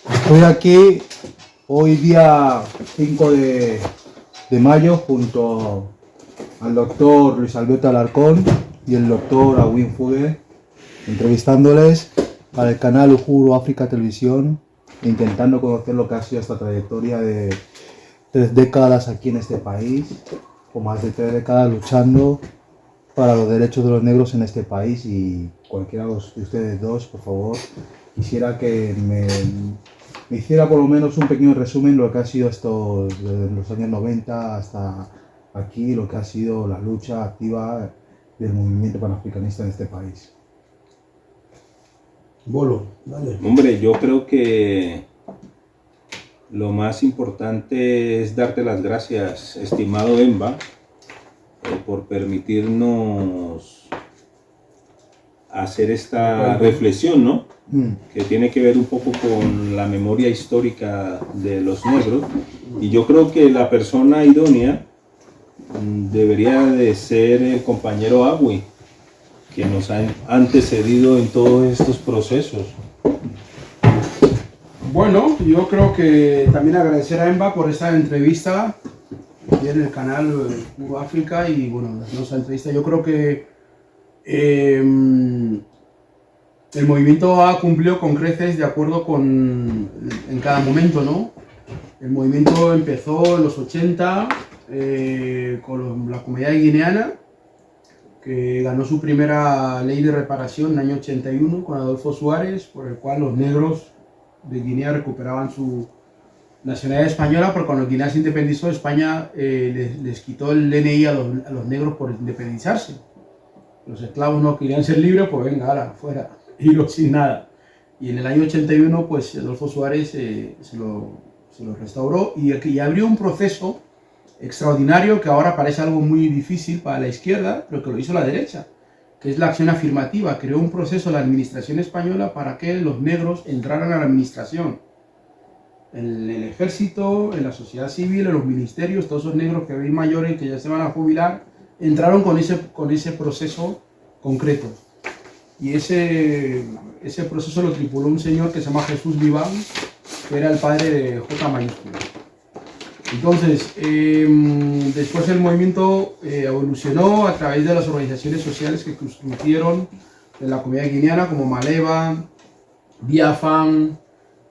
Estoy aquí hoy día 5 de mayo junto al doctor Luis Alberto Alarcón y el doctor Agüín Fugue, entrevistándoles para el canal Uhuru África Televisión, intentando conocer lo que ha sido esta trayectoria de 3 décadas aquí en este país, o más de 3 décadas luchando para los derechos de los negros en este país. Y cualquiera de ustedes dos, por favor, quisiera que me hiciera por lo menos un pequeño resumen de lo que ha sido esto desde los años 90 hasta aquí, lo que ha sido la lucha activa del movimiento panafricanista en este país. Bolo, dale. Hombre, yo creo que lo más importante es darte las gracias, estimado Emba, por permitirnos hacer esta reflexión, ¿no? Que tiene que ver un poco con la memoria histórica de los negros. Y yo creo que la persona idónea debería de ser el compañero Agüi, que nos ha antecedido en todos estos procesos. Bueno, yo creo que también agradecer a Emba por esta entrevista aquí en el canal Uhuru África y bueno, esta entrevista. Yo creo que el movimiento ha cumplido con creces de acuerdo con en cada momento, ¿no? El movimiento empezó en los 80 con la comunidad guineana, que ganó su primera ley de reparación en el año 81 con Adolfo Suárez, por el cual los negros de Guinea recuperaban su nacionalidad española, porque cuando Guinea se independizó, España les quitó el DNI a los negros por independizarse. Los esclavos no querían ser libres, pues venga, ahora, fuera, iros sin nada. Y en el año 81, pues Adolfo Suárez se lo restauró y abrió un proceso extraordinario que ahora parece algo muy difícil para la izquierda, pero que lo hizo la derecha, que es la acción afirmativa. Creó un proceso en la administración española para que los negros entraran a la administración, en el ejército, en la sociedad civil, en los ministerios. Todos esos negros que ven mayores, que ya se van a jubilar, entraron con ese proceso concreto. Y ese proceso lo tripuló un señor que se llama Jesús Viván, que era el padre de J. mayúscula. Entonces, después el movimiento evolucionó a través de las organizaciones sociales que surgieron en la comunidad guineana, como Maleva, Biafan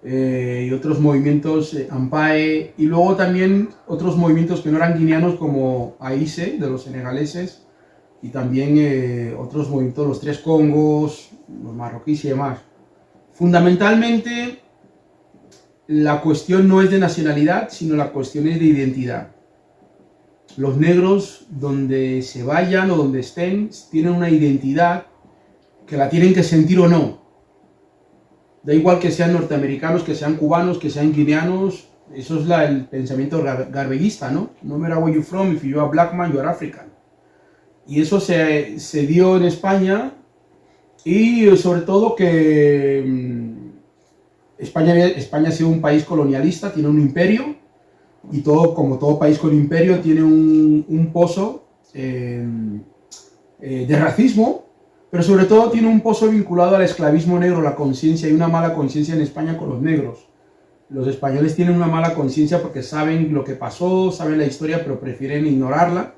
y otros movimientos, Ampae, y luego también otros movimientos que no eran guineanos, como AICE, de los senegaleses, y también otros movimientos, los Tres Congos, los marroquíes y demás. Fundamentalmente, la cuestión no es de nacionalidad, sino la cuestión es de identidad. Los negros, donde se vayan o donde estén, tienen una identidad que la tienen que sentir o no. Da igual que sean norteamericanos, que sean cubanos, que sean guineanos. Eso es el pensamiento garveguista, ¿no? No matter where you're from, if you're a black man, you're African. Y eso se dio en España, y sobre todo que España ha sido un país colonialista, tiene un imperio, y como todo país con imperio tiene un pozo de racismo, pero sobre todo tiene un pozo vinculado al esclavismo negro, la conciencia. Hay una mala conciencia en España con los negros. Los españoles tienen una mala conciencia porque saben lo que pasó, saben la historia, pero prefieren ignorarla.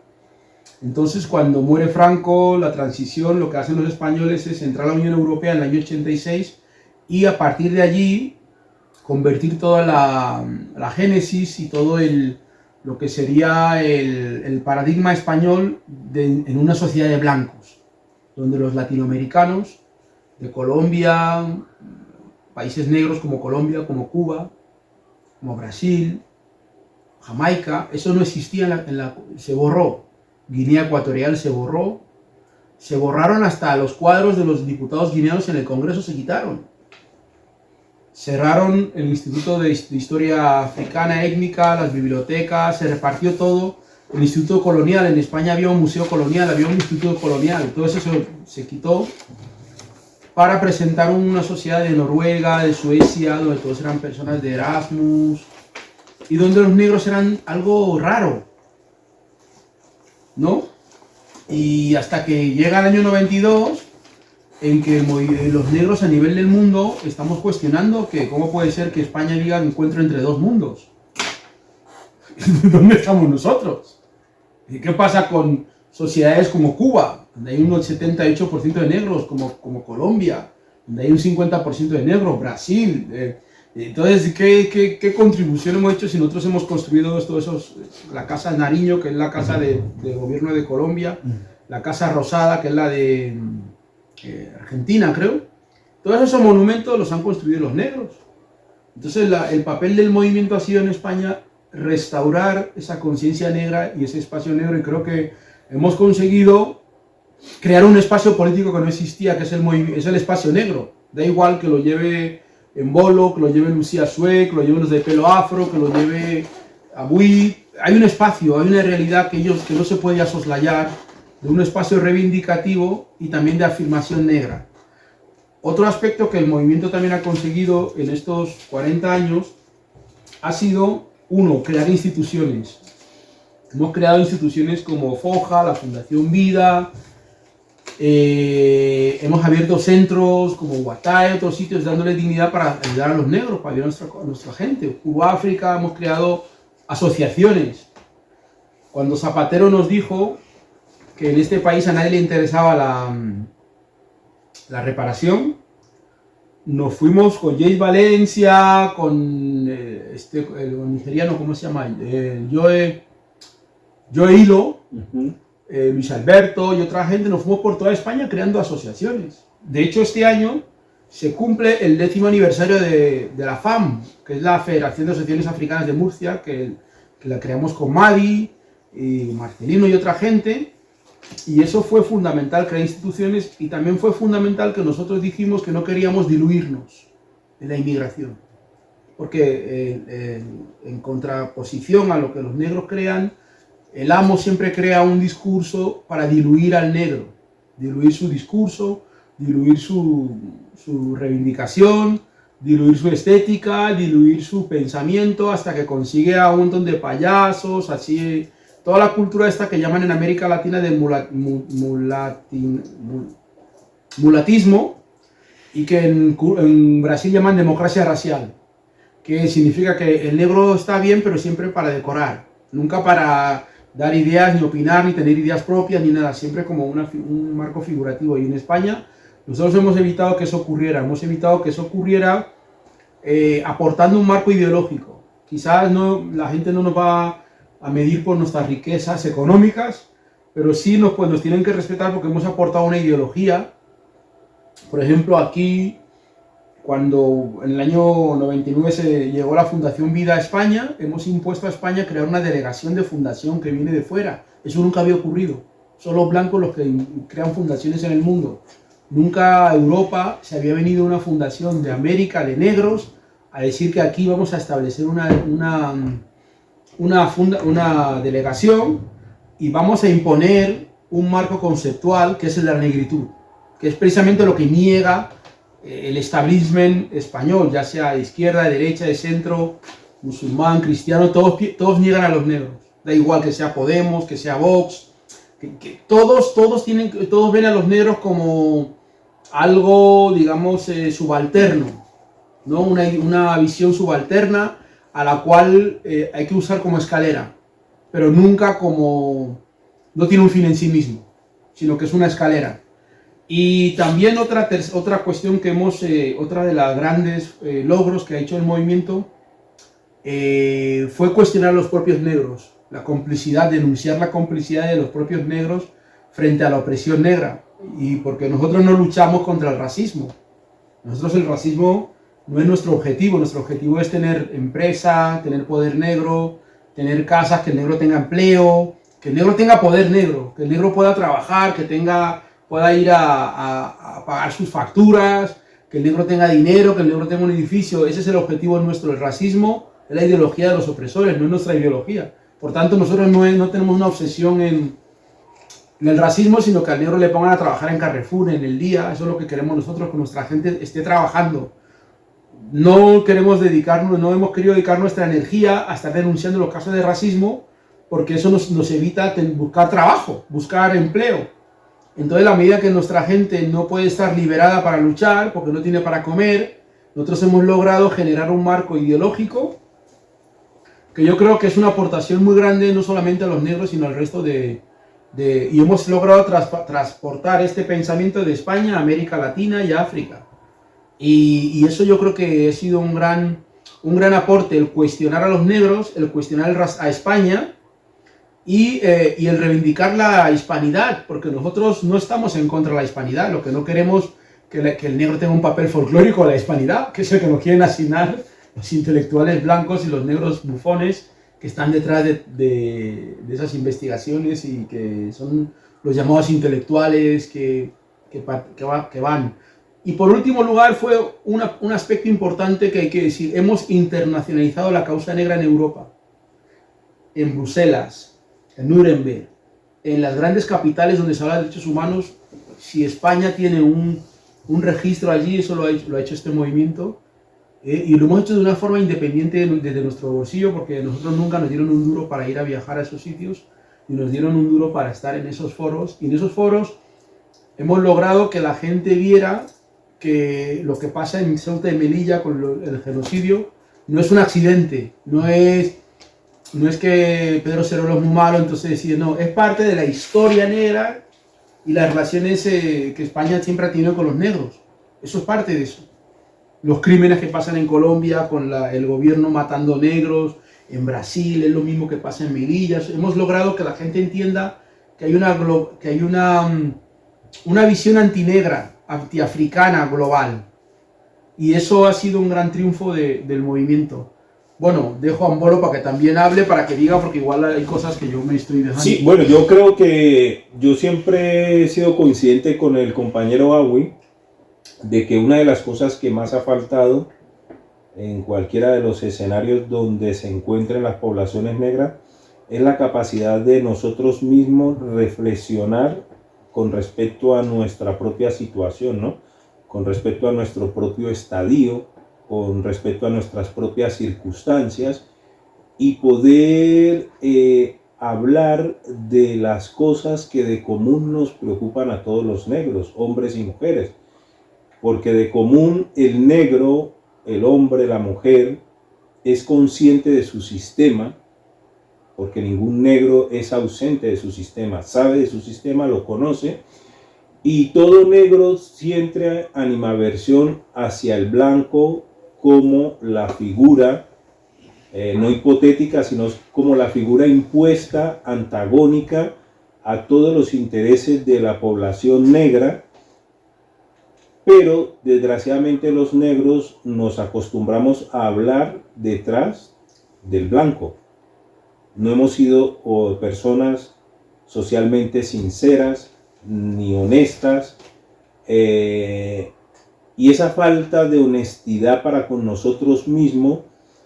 Entonces, cuando muere Franco, la transición, lo que hacen los españoles es entrar a la Unión Europea en el año 86, y a partir de allí convertir toda la génesis y todo lo que sería el paradigma español en una sociedad de blancos, donde los latinoamericanos de Colombia, países negros como Colombia, como Cuba, como Brasil, Jamaica, eso no existía, se borró. Guinea Ecuatorial se borró, se borraron hasta los cuadros de los diputados guineanos en el Congreso, se quitaron. Cerraron el Instituto de Historia Africana Étnica, las bibliotecas, se repartió todo. El Instituto Colonial, en España había un museo colonial, había un instituto colonial, todo eso se quitó para presentar una sociedad de Noruega, de Suecia, donde todos eran personas de Erasmus y donde los negros eran algo raro, ¿no? Y hasta que llega el año 92, en que los negros a nivel del mundo estamos cuestionando que cómo puede ser que España diga encuentro entre dos mundos. ¿Dónde estamos nosotros? ¿Y qué pasa con sociedades como Cuba, donde hay un 78% de negros, como Colombia, donde hay un 50% de negros, Brasil? Entonces, ¿qué contribución hemos hecho si nosotros hemos construido la Casa Nariño, que es la casa de gobierno de Colombia, la Casa Rosada, que es la de Argentina, creo? Todos esos monumentos los han construido los negros. Entonces, el papel del movimiento ha sido en España restaurar esa conciencia negra y ese espacio negro, y creo que hemos conseguido crear un espacio político que no existía, que es el espacio negro. Da igual que lo lleve en Bolo, que lo lleve Lucía Sué, que lo lleven los de pelo afro, que lo lleve Abui. Hay un espacio, hay una realidad que no se puede soslayar, de un espacio reivindicativo y también de afirmación negra. Otro aspecto que el movimiento también ha conseguido en estos 40 años ha sido, uno, crear instituciones. Hemos creado instituciones como FOJA, la Fundación Vida, hemos abierto centros como Guatae, otros sitios dándole dignidad para ayudar a los negros, para ayudar a nuestra gente. Cuba África, hemos creado asociaciones. Cuando Zapatero nos dijo que en este país a nadie le interesaba la reparación, nos fuimos con Jace Valencia, con el nigeriano, ¿cómo se llama? Joe Hilo, Luis Alberto y otra gente. Nos fuimos por toda España creando asociaciones. De hecho, este año se cumple el 10º aniversario de la FAM, que es la Federación de Asociaciones Africanas de Murcia, que la creamos con Madi, y Marcelino y otra gente. Y eso fue fundamental, crear instituciones, y también fue fundamental que nosotros dijimos que no queríamos diluirnos en la inmigración. Porque en contraposición a lo que los negros crean, el amo siempre crea un discurso para diluir al negro, diluir su discurso, diluir su reivindicación, diluir su estética, diluir su pensamiento, hasta que consigue a un montón de payasos, así. Toda la cultura esta que llaman en América Latina de mulatismo, y que en Brasil llaman democracia racial, que significa que el negro está bien, pero siempre para decorar, nunca para dar ideas, ni opinar, ni tener ideas propias, ni nada, siempre como un marco figurativo. Y en España nosotros hemos evitado que eso ocurriera, aportando un marco ideológico. Quizás la gente no nos va a medir por nuestras riquezas económicas, pero sí nos tienen que respetar porque hemos aportado una ideología. Por ejemplo, aquí, cuando en el año 99 se llegó la Fundación Vida a España, hemos impuesto a España crear una delegación de fundación que viene de fuera. Eso nunca había ocurrido. Son los blancos los que crean fundaciones en el mundo. Nunca a Europa se había venido una fundación de América, de negros, a decir que aquí vamos a establecer una delegación y vamos a imponer un marco conceptual que es el de la negritud, que es precisamente lo que niega el establishment español, ya sea de izquierda, de derecha, de centro, musulmán, cristiano, todos niegan a los negros. Da igual que sea Podemos, que sea Vox, todos ven a los negros como algo, digamos, subalterno, ¿no? Una visión subalterna a la cual hay que usar como escalera, pero nunca no tiene un fin en sí mismo, sino que es una escalera. Y también otra cuestión otra de los grandes logros que ha hecho el movimiento fue cuestionar a los propios negros, denunciar la complicidad de los propios negros frente a la opresión negra, y porque nosotros no luchamos contra el racismo. Nosotros el racismo no es nuestro objetivo es tener empresa, tener poder negro, tener casas, que el negro tenga empleo, que el negro tenga poder negro, que el negro pueda trabajar, pueda ir a pagar sus facturas, que el negro tenga dinero, que el negro tenga un edificio. Ese es el objetivo nuestro. El racismo es la ideología de los opresores, no es nuestra ideología. Por tanto, nosotros no tenemos una obsesión en el racismo, sino que al negro le pongan a trabajar en Carrefour en el día. Eso es lo que queremos nosotros, que nuestra gente esté trabajando. No hemos querido dedicar nuestra energía a estar denunciando los casos de racismo, porque eso nos evita buscar trabajo, buscar empleo. Entonces, a medida que nuestra gente no puede estar liberada para luchar, porque no tiene para comer, nosotros hemos logrado generar un marco ideológico que yo creo que es una aportación muy grande, no solamente a los negros, sino al resto y hemos logrado transportar este pensamiento de España a América Latina y a África. Y eso yo creo que ha sido un gran aporte, el cuestionar a los negros, el cuestionar a España y el reivindicar la hispanidad, porque nosotros no estamos en contra de la hispanidad, lo que no queremos que el negro tenga un papel folclórico a la hispanidad, que es el que nos quieren asignar los intelectuales blancos y los negros bufones que están detrás de esas investigaciones y que son los llamados intelectuales que van. Y por último lugar fue un aspecto importante que hay que decir, hemos internacionalizado la causa negra en Europa, en Bruselas, en Nuremberg, en las grandes capitales donde se habla de derechos humanos. Si España tiene un registro allí, eso lo ha hecho este movimiento, y lo hemos hecho de una forma independiente desde nuestro bolsillo, porque nosotros nunca nos dieron un duro para ir a viajar a esos sitios, y nos dieron un duro para estar en esos foros, y en esos foros hemos logrado que la gente viera que lo que pasa en Ceuta y Melilla con el genocidio no es un accidente, no es que Pedro Cerolo es muy malo, entonces decir, no, es parte de la historia negra y las relaciones que España siempre ha tenido con los negros. Eso es parte de eso. Los crímenes que pasan en Colombia con el gobierno matando negros, en Brasil es lo mismo que pasa en Melilla. Hemos logrado que la gente entienda que hay una visión antinegra, antiafricana global. Y eso ha sido un gran triunfo del movimiento. Bueno, dejo a Ambolo para que también hable, para que diga, porque igual hay cosas que yo me estoy dejando. Sí, bueno, yo creo que yo siempre he sido coincidente con el compañero Awi de que una de las cosas que más ha faltado en cualquiera de los escenarios donde se encuentren las poblaciones negras es la capacidad de nosotros mismos reflexionar con respecto a nuestra propia situación, ¿no? Con respecto a nuestro propio estadio, con respecto a nuestras propias circunstancias y poder hablar de las cosas que de común nos preocupan a todos los negros, hombres y mujeres. Porque de común el negro, el hombre, la mujer, es consciente de su sistema, porque ningún negro es ausente de su sistema, sabe de su sistema, lo conoce, y todo negro siente animadversión hacia el blanco como la figura, no hipotética, sino como la figura impuesta, antagónica a todos los intereses de la población negra. Pero desgraciadamente los negros nos acostumbramos a hablar detrás del blanco. No hemos sido personas socialmente sinceras ni honestas, y esa falta de honestidad para con nosotros mismos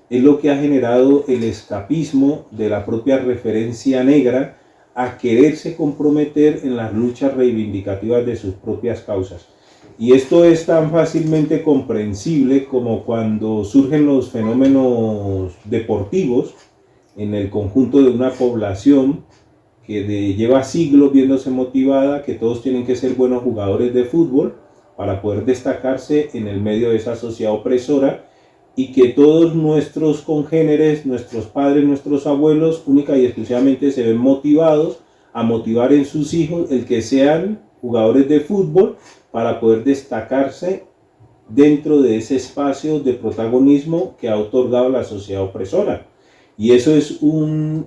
es lo que ha generado el escapismo de la propia referencia negra a quererse comprometer en las luchas reivindicativas de sus propias causas. Y esto es tan fácilmente comprensible como cuando surgen los fenómenos deportivos en el conjunto de una población que lleva siglos viéndose motivada, que todos tienen que ser buenos jugadores de fútbol para poder destacarse en el medio de esa sociedad opresora, y que todos nuestros congéneres, nuestros padres, nuestros abuelos, única y exclusivamente se ven motivados a motivar en sus hijos el que sean jugadores de fútbol para poder destacarse dentro de ese espacio de protagonismo que ha otorgado la sociedad opresora. Y eso es un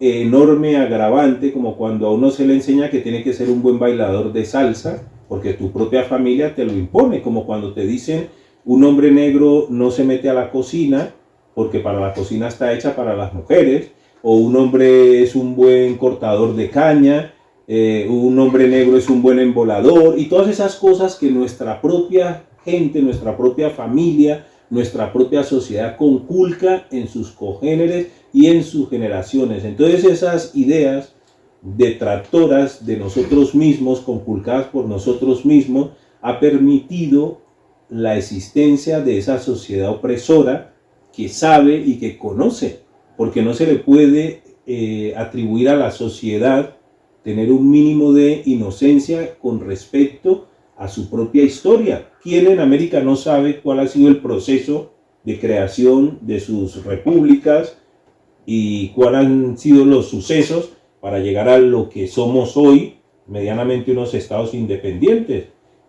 enorme agravante, como cuando a uno se le enseña que tiene que ser un buen bailador de salsa, porque tu propia familia te lo impone, como cuando te dicen un hombre negro no se mete a la cocina, porque para la cocina está hecha para las mujeres, o un hombre es un buen cortador de caña, un hombre negro es un buen embolador, y todas esas cosas que nuestra propia gente, nuestra propia familia, nuestra propia sociedad conculca en sus congéneres y en sus generaciones. Entonces esas ideas detractoras de nosotros mismos, conculcadas por nosotros mismos, ha permitido la existencia de esa sociedad opresora que sabe y que conoce, porque no se le puede atribuir a la sociedad tener un mínimo de inocencia con respecto a su propia historia. ¿Quién en América no sabe cuál ha sido el proceso de creación de sus repúblicas y cuáles han sido los sucesos para llegar a lo que somos hoy, medianamente unos estados independientes?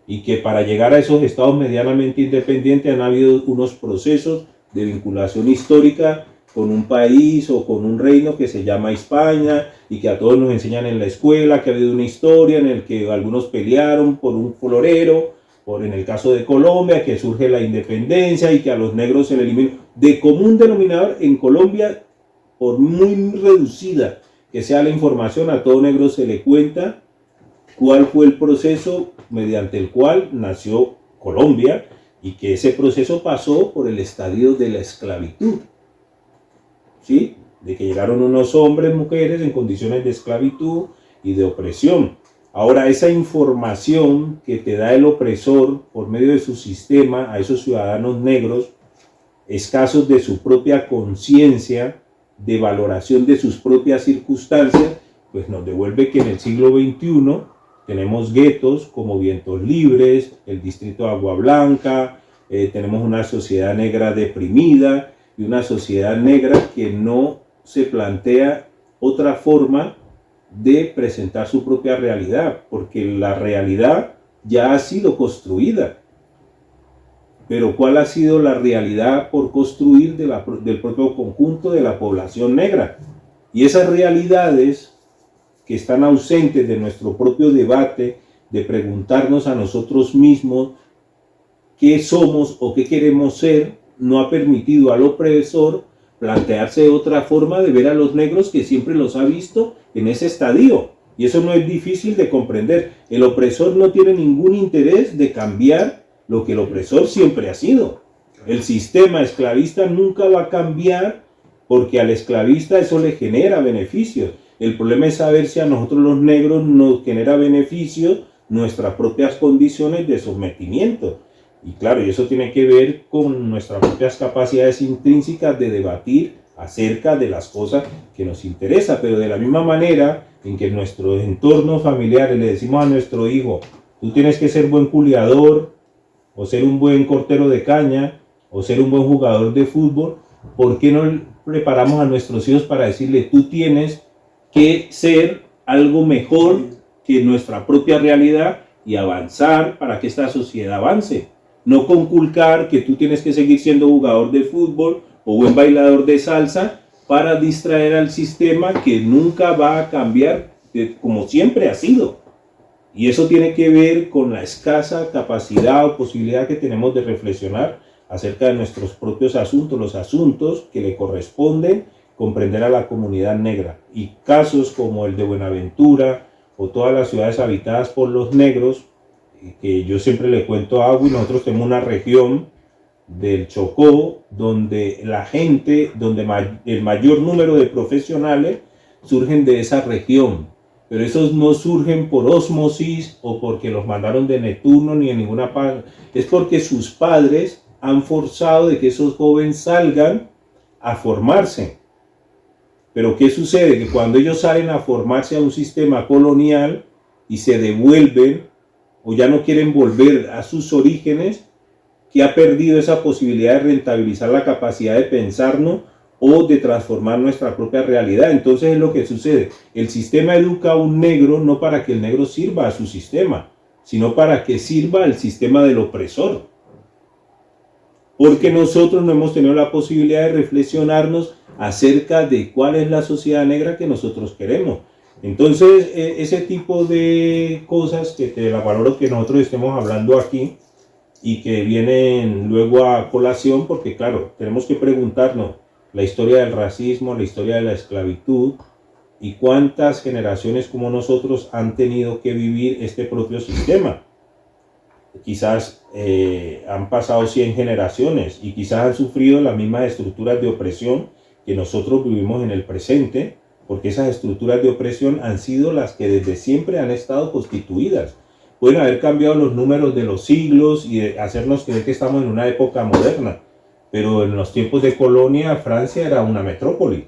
Y que para llegar a esos estados medianamente independientes han habido unos procesos de vinculación histórica con un país o con un reino que se llama España, y que a todos nos enseñan en la escuela que ha habido una historia en la que algunos pelearon por un florero, por en el caso de Colombia, que surge la independencia y que a los negros se le eliminó. De común denominador en Colombia, por muy reducida que sea la información, a todo negro se le cuenta cuál fue el proceso mediante el cual nació Colombia, y que ese proceso pasó por el estadio de la esclavitud, ¿sí? De que llegaron unos hombres, mujeres en condiciones de esclavitud y de opresión. Ahora, esa información que te da el opresor por medio de su sistema a esos ciudadanos negros, escasos de su propia conciencia, de valoración de sus propias circunstancias, pues nos devuelve que en el siglo XXI tenemos guetos como Vientos Libres, el distrito de Agua Blanca, tenemos una sociedad negra deprimida y una sociedad negra que no se plantea otra forma de presentar su propia realidad, porque la realidad ya ha sido construida. Pero ¿cuál ha sido la realidad por construir del propio conjunto de la población negra? Y esas realidades que están ausentes de nuestro propio debate, de preguntarnos a nosotros mismos qué somos o qué queremos ser, no ha permitido al opresor plantearse otra forma de ver a los negros, que siempre los ha visto en ese estadio. Y eso no es difícil de comprender. El opresor no tiene ningún interés de cambiar lo que el opresor siempre ha sido. El sistema esclavista nunca va a cambiar, porque al esclavista eso le genera beneficios. El problema es saber si a nosotros los negros nos genera beneficios nuestras propias condiciones de sometimiento. Y claro, y eso tiene que ver con nuestras propias capacidades intrínsecas de debatir acerca de las cosas que nos interesan. Pero de la misma manera en que en nuestros entornos familiares le decimos a nuestro hijo, tú tienes que ser buen culiador, o ser un buen cortero de caña, o ser un buen jugador de fútbol, ¿por qué no preparamos a nuestros hijos para decirle, tú tienes que ser algo mejor que nuestra propia realidad y avanzar para que esta sociedad avance? No conculcar que tú tienes que seguir siendo jugador de fútbol o buen bailador de salsa para distraer al sistema, que nunca va a cambiar como siempre ha sido. Y eso tiene que ver con la escasa capacidad o posibilidad que tenemos de reflexionar acerca de nuestros propios asuntos, los asuntos que le corresponden comprender a la comunidad negra. Y casos como el de Buenaventura o todas las ciudades habitadas por los negros, que yo siempre le cuento a Agui, nosotros tenemos una región del Chocó donde la gente, donde el mayor número de profesionales surgen de esa región, pero esos no surgen por ósmosis o porque los mandaron de Neptuno ni en ninguna parte, es porque sus padres han forzado de que esos jóvenes salgan a formarse. Pero ¿qué sucede? Que cuando ellos salen a formarse a un sistema colonial y se devuelven o ya no quieren volver a sus orígenes, que ha perdido esa posibilidad de rentabilizar la capacidad de pensarnos o de transformar nuestra propia realidad. Entonces es lo que sucede. El sistema educa a un negro no para que el negro sirva a su sistema, sino para que sirva al sistema del opresor. Porque nosotros no hemos tenido la posibilidad de reflexionarnos acerca de cuál es la sociedad negra que nosotros queremos. Entonces, ese tipo de cosas que te la valoro que nosotros estemos hablando aquí y que vienen luego a colación, porque claro, tenemos que preguntarnos la historia del racismo, la historia de la esclavitud y cuántas generaciones como nosotros han tenido que vivir este propio sistema. Quizás han pasado 100 generaciones y quizás han sufrido las mismas estructuras de opresión que nosotros vivimos en el presente, porque esas estructuras de opresión han sido las que desde siempre han estado constituidas. Pueden haber cambiado los números de los siglos y hacernos creer que estamos en una época moderna, pero en los tiempos de colonia Francia era una metrópoli.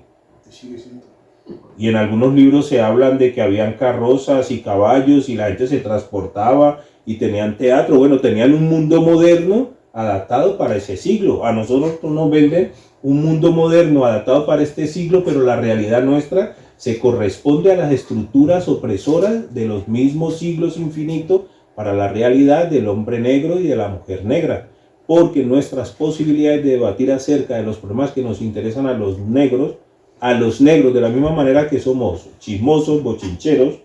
Y en algunos libros se hablan de que habían carrozas y caballos y la gente se transportaba y tenían teatro. Bueno, tenían un mundo moderno adaptado para ese siglo. A nosotros nos venden un mundo moderno adaptado para este siglo, pero la realidad nuestra se corresponde a las estructuras opresoras de los mismos siglos infinitos para la realidad del hombre negro y de la mujer negra. Porque nuestras posibilidades de debatir acerca de los problemas que nos interesan a los negros de la misma manera que somos chismosos, bochincheros,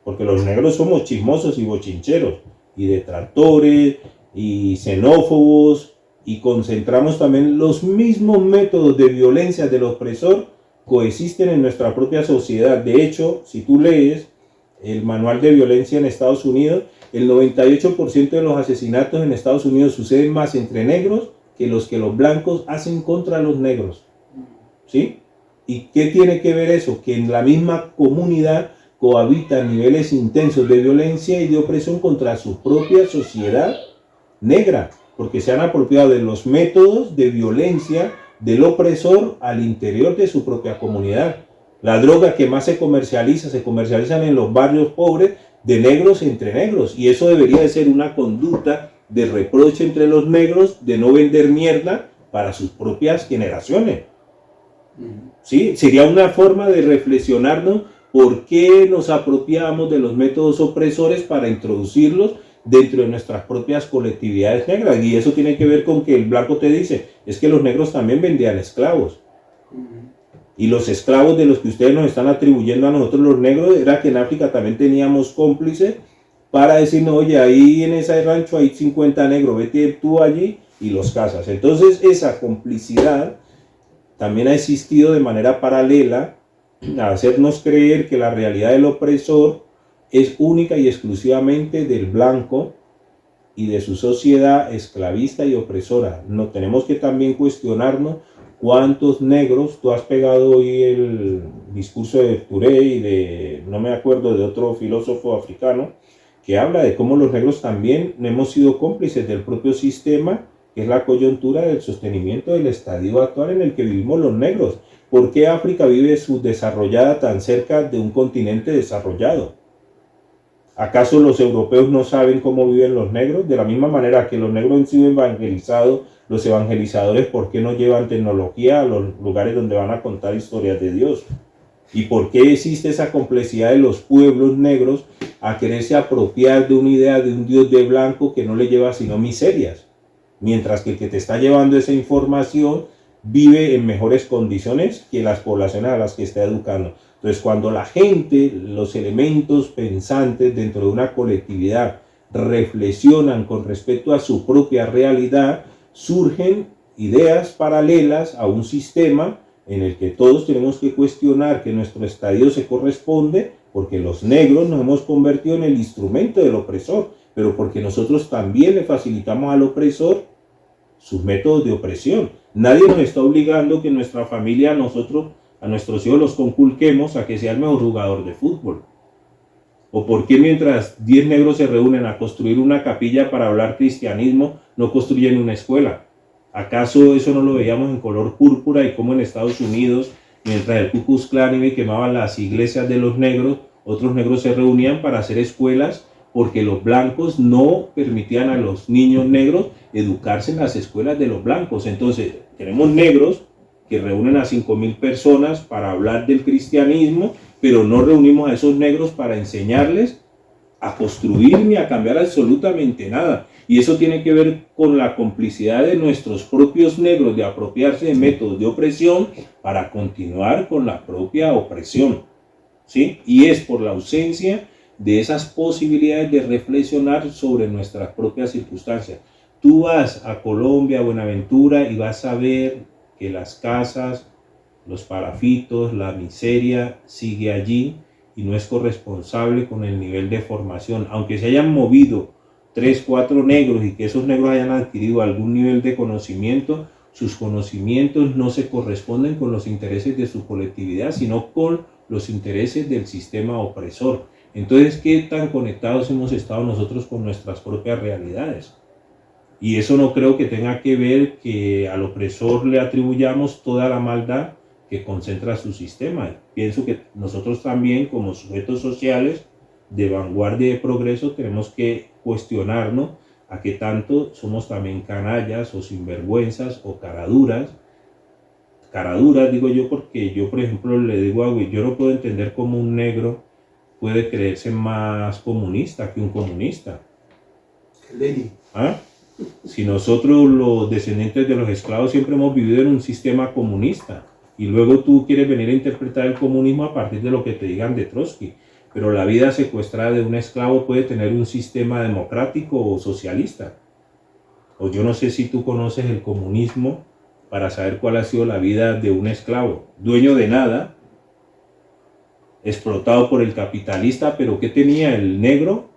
porque los negros somos chismosos y bochincheros, y detractores, y xenófobos, y concentramos también los mismos métodos de violencia del opresor, coexisten en nuestra propia sociedad. De hecho, si tú lees el manual de violencia en Estados Unidos, el 98% de los asesinatos en Estados Unidos suceden más entre negros que los blancos hacen contra los negros. ¿Sí? ¿Y qué tiene que ver eso? Que en la misma comunidad cohabitan niveles intensos de violencia y de opresión contra su propia sociedad negra, porque se han apropiado de los métodos de violencia del opresor al interior de su propia comunidad. La droga que más se comercializan en los barrios pobres de negros entre negros, y eso debería de ser una conducta de reproche entre los negros de no vender mierda para sus propias generaciones. ¿Sí? Sería una forma de reflexionarnos por qué nos apropiamos de los métodos opresores para introducirlos dentro de nuestras propias colectividades negras. Y eso tiene que ver con que el blanco te dice, es que los negros también vendían esclavos. Y los esclavos de los que ustedes nos están atribuyendo a nosotros los negros, era que en África también teníamos cómplices para decirnos, oye, ahí en ese rancho hay 50 negros, vete tú allí y los cazas. Entonces esa complicidad también ha existido de manera paralela a hacernos creer que la realidad del opresor es única y exclusivamente del blanco y de su sociedad esclavista y opresora. No, tenemos que también cuestionarnos cuántos negros, tú has pegado hoy el discurso de Touré y de, no me acuerdo, de otro filósofo africano, que habla de cómo los negros también hemos sido cómplices del propio sistema, que es la coyuntura del sostenimiento del estadio actual en el que vivimos los negros. ¿Por qué África vive subdesarrollada tan cerca de un continente desarrollado? ¿Acaso los europeos no saben cómo viven los negros? De la misma manera que los negros han sido evangelizados, los evangelizadores, ¿por qué no llevan tecnología a los lugares donde van a contar historias de Dios? ¿Y por qué existe esa complejidad de los pueblos negros a quererse apropiar de una idea de un Dios de blanco que no le lleva sino miserias? Mientras que el que te está llevando esa información vive en mejores condiciones que las poblaciones a las que está educando. Entonces, cuando la gente, los elementos pensantes dentro de una colectividad reflexionan con respecto a su propia realidad, surgen ideas paralelas a un sistema en el que todos tenemos que cuestionar que nuestro estadio se corresponde, porque los negros nos hemos convertido en el instrumento del opresor, pero porque nosotros también le facilitamos al opresor sus métodos de opresión. Nadie nos está obligando que en nuestra familia a nuestros hijos los conculquemos a que sea el mejor jugador de fútbol. ¿O por qué mientras 10 negros se reúnen a construir una capilla para hablar cristianismo, no construyen una escuela? ¿Acaso eso no lo veíamos en color púrpura y como en Estados Unidos, mientras el Ku Klux Klan iba y quemaban las iglesias de los negros, otros negros se reunían para hacer escuelas porque los blancos no permitían a los niños negros educarse en las escuelas de los blancos? Entonces, tenemos negros que reúnen a 5,000 personas para hablar del cristianismo, pero no reunimos a esos negros para enseñarles a construir ni a cambiar absolutamente nada. Y eso tiene que ver con la complicidad de nuestros propios negros de apropiarse de métodos de opresión para continuar con la propia opresión, ¿sí? Y es por la ausencia de esas posibilidades de reflexionar sobre nuestras propias circunstancias. Tú vas a Colombia, a Buenaventura, y vas a ver que las casas, los palafitos, la miseria sigue allí y no es corresponsable con el nivel de formación. Aunque se hayan movido 3, 4 negros y que esos negros hayan adquirido algún nivel de conocimiento, sus conocimientos no se corresponden con los intereses de su colectividad, sino con los intereses del sistema opresor. Entonces, ¿qué tan conectados hemos estado nosotros con nuestras propias realidades? Y eso no creo que tenga que ver que al opresor le atribuyamos toda la maldad que concentra su sistema. Pienso que nosotros también, como sujetos sociales de vanguardia y de progreso, tenemos que cuestionarnos a qué tanto somos también canallas o sinvergüenzas o caraduras. Caraduras digo yo porque yo, por ejemplo, le digo a Will, yo no puedo entender cómo un negro puede creerse más comunista que un comunista. Lenin. ¿Ah? Si nosotros los descendientes de los esclavos siempre hemos vivido en un sistema comunista y luego tú quieres venir a interpretar el comunismo a partir de lo que te digan de Trotsky, pero la vida secuestrada de un esclavo puede tener un sistema democrático o socialista. O yo no sé si tú conoces el comunismo para saber cuál ha sido la vida de un esclavo, dueño de nada, explotado por el capitalista, pero ¿qué tenía el negro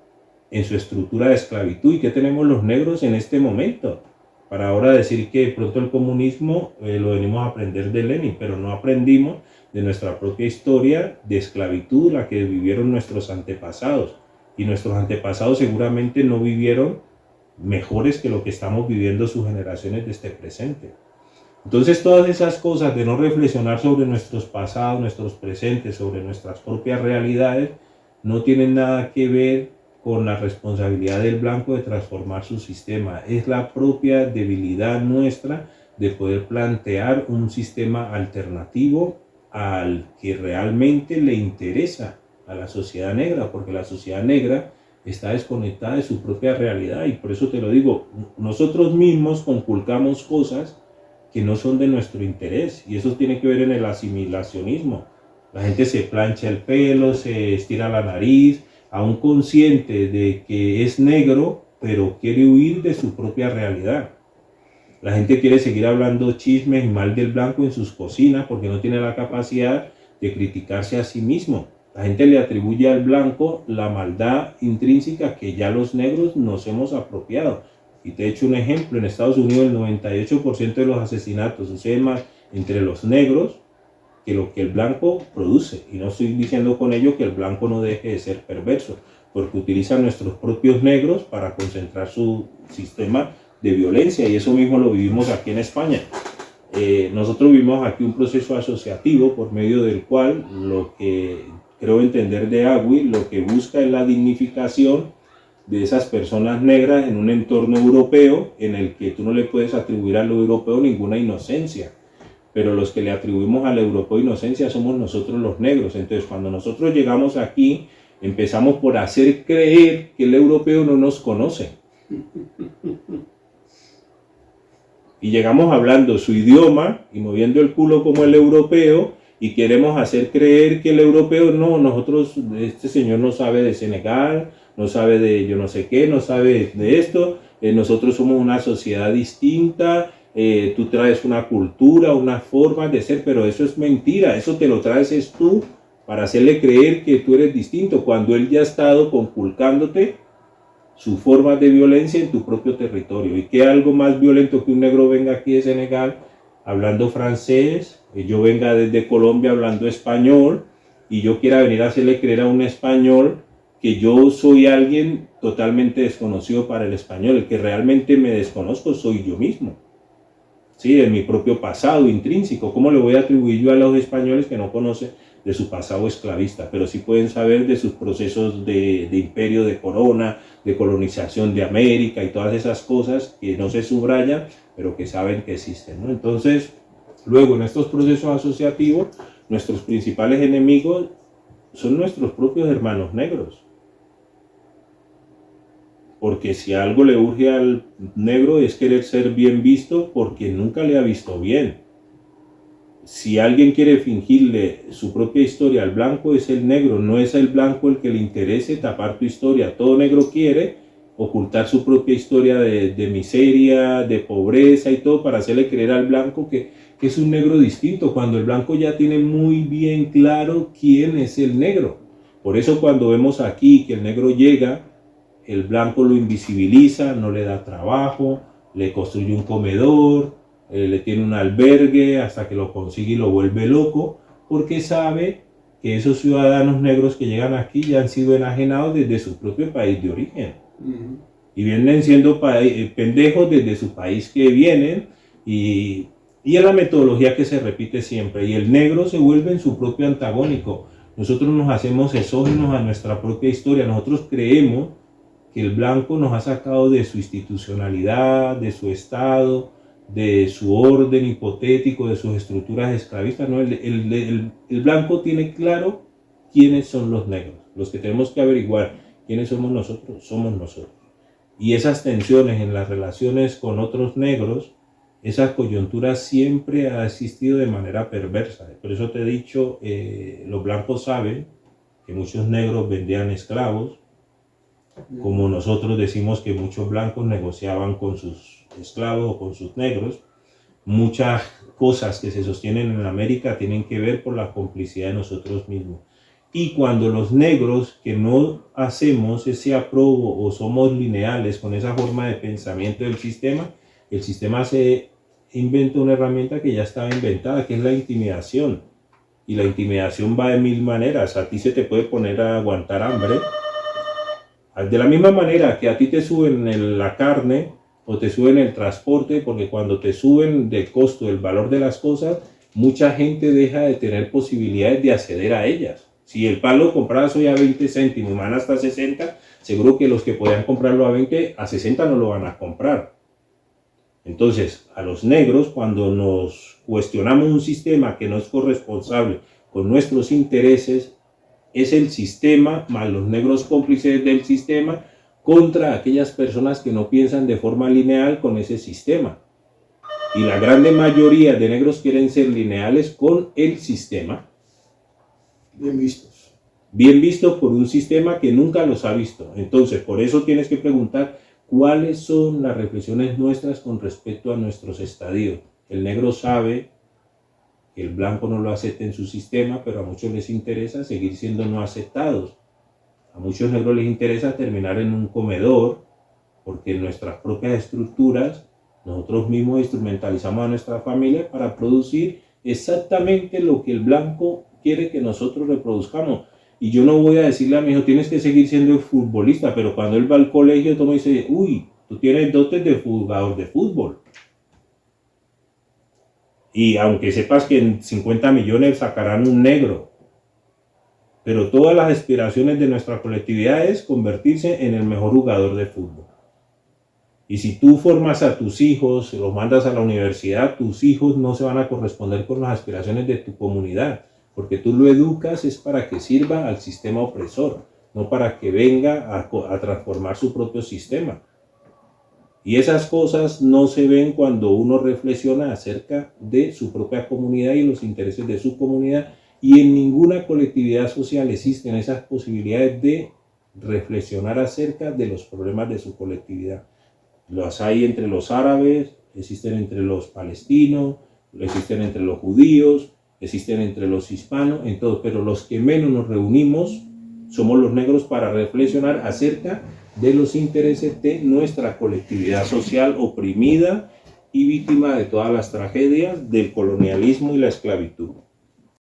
en su estructura de esclavitud? ¿Y qué tenemos los negros en este momento? Para ahora decir que de pronto el comunismo lo venimos a aprender de Lenin, pero no aprendimos de nuestra propia historia de esclavitud, la que vivieron nuestros antepasados. Y nuestros antepasados seguramente no vivieron mejores que lo que estamos viviendo sus generaciones de este presente. Entonces todas esas cosas de no reflexionar sobre nuestros pasados, nuestros presentes, sobre nuestras propias realidades, no tienen nada que ver con la responsabilidad del blanco de transformar su sistema. Es la propia debilidad nuestra de poder plantear un sistema alternativo al que realmente le interesa a la sociedad negra, porque la sociedad negra está desconectada de su propia realidad y por eso te lo digo, nosotros mismos conculcamos cosas que no son de nuestro interés y eso tiene que ver en el asimilacionismo. La gente se plancha el pelo, se estira la nariz, aún consciente de que es negro, pero quiere huir de su propia realidad. La gente quiere seguir hablando chismes y mal del blanco en sus cocinas porque no tiene la capacidad de criticarse a sí mismo. La gente le atribuye al blanco la maldad intrínseca que ya los negros nos hemos apropiado. Y te he hecho un ejemplo, en Estados Unidos el 98% de los asesinatos suceden más entre los negros que lo que el blanco produce. Y no estoy diciendo con ello que el blanco no deje de ser perverso, porque utilizan nuestros propios negros para concentrar su sistema de violencia y eso mismo lo vivimos aquí en España. Nosotros vivimos aquí un proceso asociativo por medio del cual lo que creo entender de Agui, lo que busca es la dignificación de esas personas negras en un entorno europeo en el que tú no le puedes atribuir a lo europeo ninguna inocencia, pero los que le atribuimos al europeo inocencia somos nosotros los negros. Entonces cuando nosotros llegamos aquí empezamos por hacer creer que el europeo no nos conoce y llegamos hablando su idioma y moviendo el culo como el europeo y queremos hacer creer que el europeo no, nosotros, este señor no sabe de Senegal, no sabe de yo no sé qué, no sabe de esto, nosotros somos una sociedad distinta, tú traes una cultura, una forma de ser, pero eso es mentira, eso te lo traes es tú para hacerle creer que tú eres distinto, cuando él ya ha estado conculcándote su forma de violencia en tu propio territorio. ¿Y qué algo más violento que un negro venga aquí de Senegal hablando francés, yo venga desde Colombia hablando español y yo quiera venir a hacerle creer a un español que yo soy alguien totalmente desconocido para el español? El que realmente me desconozco soy yo mismo, ¿sí? En mi propio pasado intrínseco. ¿Cómo le voy a atribuir yo a los españoles que no conocen de su pasado esclavista, pero sí pueden saber de sus procesos de imperio, de corona, de colonización de América y todas esas cosas que no se subrayan, pero que saben que existen, ¿no? Entonces, luego en estos procesos asociativos, nuestros principales enemigos son nuestros propios hermanos negros. Porque si algo le urge al negro es querer ser bien visto porque nunca le ha visto bien. Si alguien quiere fingirle su propia historia al blanco es el negro, no es el blanco el que le interese tapar tu historia. Todo negro quiere ocultar su propia historia de miseria, de pobreza y todo para hacerle creer al blanco que es un negro distinto, cuando el blanco ya tiene muy bien claro quién es el negro. Por eso cuando vemos aquí que el negro llega, el blanco lo invisibiliza, no le da trabajo, le construye un comedor, le tiene un albergue hasta que lo consigue y lo vuelve loco, porque sabe que esos ciudadanos negros que llegan aquí ya han sido enajenados desde su propio país de origen. Y vienen siendo pendejos desde su país que vienen y Y es la metodología que se repite siempre, y el negro se vuelve en su propio antagónico. Nosotros nos hacemos exógenos a nuestra propia historia. Nosotros creemos que el blanco nos ha sacado de su institucionalidad, de su estado, de su orden hipotético, de sus estructuras esclavistas. No, el blanco tiene claro quiénes son los negros. Los que tenemos que averiguar quiénes somos nosotros. Y esas tensiones en las relaciones con otros negros, esa coyuntura siempre ha existido de manera perversa. Por eso te he dicho, los blancos saben que muchos negros vendían esclavos, como nosotros decimos que muchos blancos negociaban con sus esclavos o con sus negros. Muchas cosas que se sostienen en América tienen que ver por la complicidad de nosotros mismos. Y cuando los negros que no hacemos ese aprobo o somos lineales con esa forma de pensamiento del sistema, el sistema se inventa una herramienta que ya estaba inventada, que es la intimidación. Y la intimidación va de mil maneras. A ti se te puede poner a aguantar hambre. De la misma manera que a ti te suben la carne o te suben el transporte, porque cuando te suben de costo el valor de las cosas, mucha gente deja de tener posibilidades de acceder a ellas. Si el palo comprabas hoy a 20 céntimos, van hasta 60, seguro que los que podían comprarlo a 20, a 60 no lo van a comprar. Entonces, a los negros, cuando nos cuestionamos un sistema que no es corresponsable con nuestros intereses, es el sistema más los negros cómplices del sistema contra aquellas personas que no piensan de forma lineal con ese sistema. Y la gran mayoría de negros quieren ser lineales con el sistema. Bien vistos. Bien vistos por un sistema que nunca los ha visto. Entonces, por eso tienes que preguntar cuáles son las reflexiones nuestras con respecto a nuestros estadios. El negro sabe que el blanco no lo acepta en su sistema, pero a muchos les interesa seguir siendo no aceptados. A muchos negros les interesa terminar en un comedor, porque en nuestras propias estructuras nosotros mismos instrumentalizamos a nuestra familia para producir exactamente lo que el blanco quiere que nosotros reproduzcamos. Y yo no voy a decirle a mi hijo, tienes que seguir siendo futbolista, pero cuando él va al colegio, todo me dice, uy, tú tienes dotes de jugador de fútbol. Y aunque sepas que en 50 millones sacarán un negro, pero todas las aspiraciones de nuestra colectividad es convertirse en el mejor jugador de fútbol. Y si tú formas a tus hijos, los mandas a la universidad, tus hijos no se van a corresponder con las aspiraciones de tu comunidad, porque tú lo educas es para que sirva al sistema opresor, no para que venga a transformar su propio sistema. Y esas cosas no se ven cuando uno reflexiona acerca de su propia comunidad y los intereses de su comunidad, y en ninguna colectividad social existen esas posibilidades de reflexionar acerca de los problemas de su colectividad. Los hay entre los árabes, existen entre los palestinos, existen entre los judíos, existen entre los hispanos, en todo, pero los que menos nos reunimos somos los negros para reflexionar acerca de los intereses de nuestra colectividad social oprimida y víctima de todas las tragedias del colonialismo y la esclavitud.